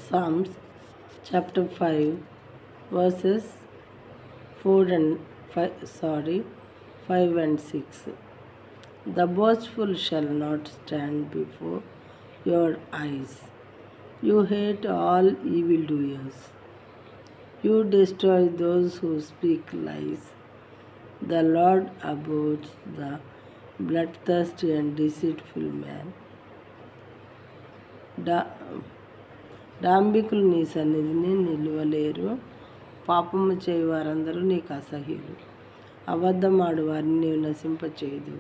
Psalms chapter 5 verses 4 and 5 and 6. The boastful shall not stand before your eyes. You hate all evildoers. You destroy those who speak lies. The Lord abhors the bloodthirsty and deceitful man. డాంబికులు నీ సన్నిధిని నిలువలేరు. పాపము చేయు వారందరూ నీకు అసహ్యులు. అబద్ధమాడు వారిని నీవు నశింపచేయదు.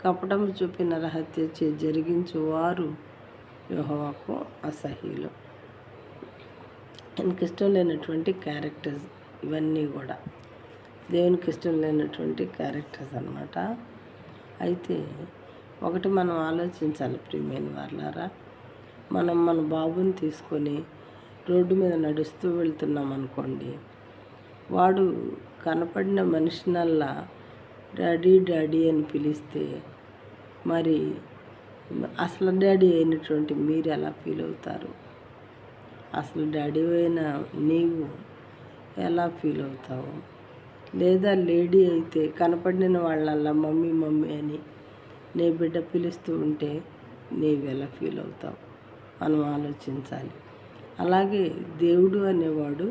కపటము చూపి నరహత్య జరిగించు వారు యెహోవాకు అసహ్యులు. ఆయనకి ఇష్టం లేనటువంటి క్యారెక్టర్స్ ఇవన్నీ కూడా దేవునికి ఇష్టం లేనటువంటి క్యారెక్టర్స్ అన్నమాట. అయితే ఒకటి మనం ఆలోచించాలి ప్రియమైన వాళ్ళారా, మనం మన బాబుని తీసుకొని రోడ్డు మీద నడుస్తూ వెళ్తున్నాం అనుకోండి, వాడు కనపడిన మనిషినల్లా డాడీ డాడీ అని పిలిస్తే మరి అసలు డాడీ అయినటువంటి మీరు ఎలా ఫీల్ అవుతారు? అసలు డాడీ అయిన నీవు ఎలా ఫీల్ అవుతావు? లేదా లేడీ అయితే కనపడిన వాళ్ళల్లా మమ్మీ మమ్మీ అని నీ బిడ్డ పిలుస్తూ ఉంటే నీవెలా ఫీల్ అవుతావు? మనం ఆలోచించాలి. అలాగే దేవుడు అనేవాడు,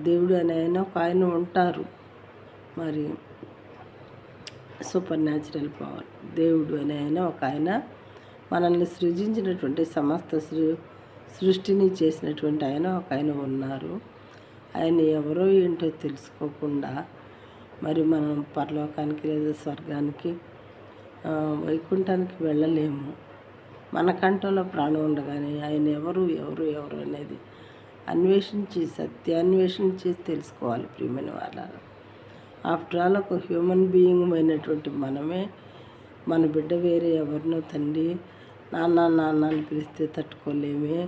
దేవుడు అనే ఒక ఆయన ఉంటారు. మరి సూపర్ న్యాచురల్ పవర్ దేవుడు అనే ఒక ఆయన మనల్ని సృజించినటువంటి సమస్త సృష్టిని చేసినటువంటి ఒక ఆయన ఉన్నారు. ఆయన ఎవరో ఏంటో తెలుసుకోకుండా మరి మనం పరలోకానికి లేదా స్వర్గానికి వైకుంఠానికి వెళ్ళలేము. మన కంఠంలో ప్రాణం ఉండగానే ఆయన ఎవరు అనేది సత్యాన్వేషణ చేసి తెలుసుకోవాలి ప్రియమైన వాళ్ళ. ఆఫ్టర్ ఆల్ ఒక హ్యూమన్ బీయింగ్ అయినటువంటి మనమే మన బిడ్డ వేరే ఎవరినో తండ్రి నాన్న అని పిలిస్తే తట్టుకోలేమే.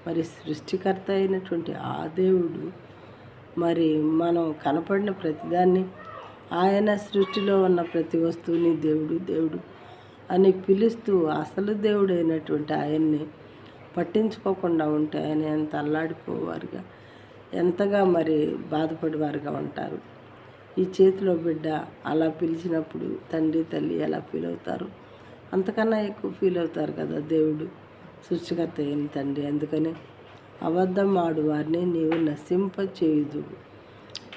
మరి సృష్టికర్త అయినటువంటి ఆ దేవుడు మరి మనం కనపడిన ప్రతిదాన్ని, ఆయన సృష్టిలో ఉన్న ప్రతి వస్తువుని దేవుడు అని పిలుస్తూ అసలు దేవుడు అయినటువంటి ఆయన్ని పట్టించుకోకుండా ఉంటే ఆయన ఎంత అల్లాడిపోవారుగా, ఎంతగా మరి బాధపడేవారుగా ఉంటారు. ఈ చేతిలో బిడ్డ అలా పిలిచినప్పుడు తండ్రి తల్లి ఎలా ఫీల్ అవుతారు? అంతకన్నా ఎక్కువ ఫీల్ అవుతారు కదా దేవుడు సృష్టికర్త అయిన తండ్రి. అందుకని అబద్ధం ఆడు వారిని నీవు నశింపచేయదు.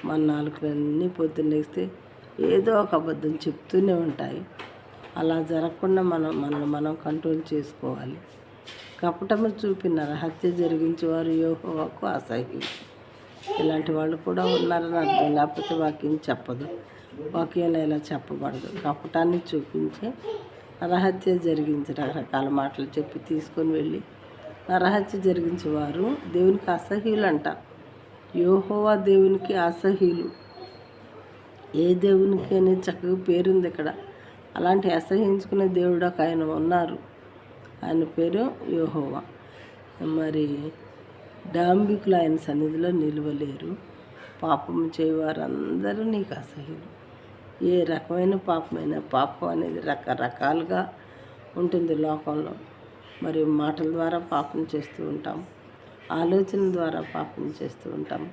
మన నాలుకలన్నీ పొద్దున్నేస్తే ఏదో ఒక అబద్ధం చెప్తూనే ఉంటాయి. అలా జరగకుండా మనం కంట్రోల్ చేసుకోవాలి. కపటము చూపి నరహత్య జరిగించేవారు యెహోవాకు అసహ్యులు. ఇలాంటి వాళ్ళు కూడా ఉన్నారని అర్థం, లేకపోతే వాక్యం చెప్పదు, వాక్యంలో ఇలా చెప్పబడదు. కపటాన్ని చూపించి నరహత్య జరిగించి రకరకాల మాటలు చెప్పి తీసుకొని వెళ్ళి నరహత్య జరిగించేవారు దేవునికి అసహ్యులు అంట. యెహోవా దేవునికి అసహ్యులు. ఏ దేవునికి అనేది చక్కగా పేరుంది ఇక్కడ. అలాంటి అసహించుకునే దేవుడు ఒక ఆయన ఉన్నారు. ఆయన పేరు యెహోవా. మరి డాంబికులు ఆయన సన్నిధిలో నిలవలేరు. పాపం చేయవారందరూ నీకు అసహ్యులు. ఏ రకమైన పాపం అనేది రకరకాలుగా ఉంటుంది లోకంలో. మరి మాటల ద్వారా పాపం చేస్తూ ఉంటాం, ఆలోచన ద్వారా పాపం చేస్తూ ఉంటాం,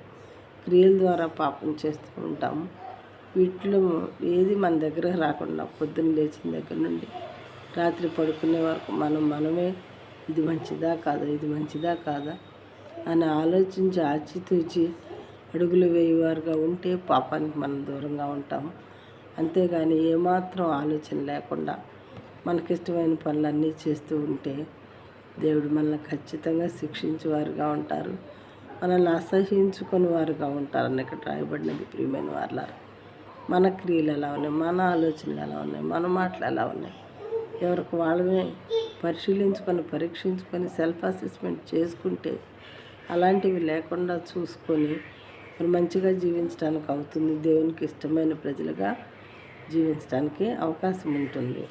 క్రియల ద్వారా పాపం చేస్తూ ఉంటాము. వీటిలో ఏది మన దగ్గర రాకుండా పొద్దున్న లేచిన దగ్గర నుండి రాత్రి పడుకునే వరకు మనమే ఇది మంచిదా కాదా అని ఆలోచించి ఆచితూచి అడుగులు వేయవారుగా ఉంటే పాపానికి మనం దూరంగా ఉంటాము. అంతేగాని ఏమాత్రం ఆలోచన లేకుండా మనకిష్టమైన పనులన్నీ చేస్తూ ఉంటే దేవుడు మనల్ని ఖచ్చితంగా శిక్షించేవారుగా ఉంటారు, మనల్ని అసహించుకుని వారుగా ఉంటారని ఇక్కడ రాయబడినది ప్రియమైన వాళ్ళారు. మన క్రియలు ఎలా ఉన్నాయి, మన ఆలోచనలు ఎలా ఉన్నాయి, మన మాటలు ఎలా ఉన్నాయి, ఎవరికి వాళ్ళమే పరీక్షించుకొని సెల్ఫ్ అసెస్మెంట్ చేసుకుంటే అలాంటివి లేకుండా చూసుకొని మరి మంచిగా జీవించడానికి అవుతుంది. దేవునికి ఇష్టమైన ప్రజలుగా జీవించడానికి అవకాశం ఉంటుంది.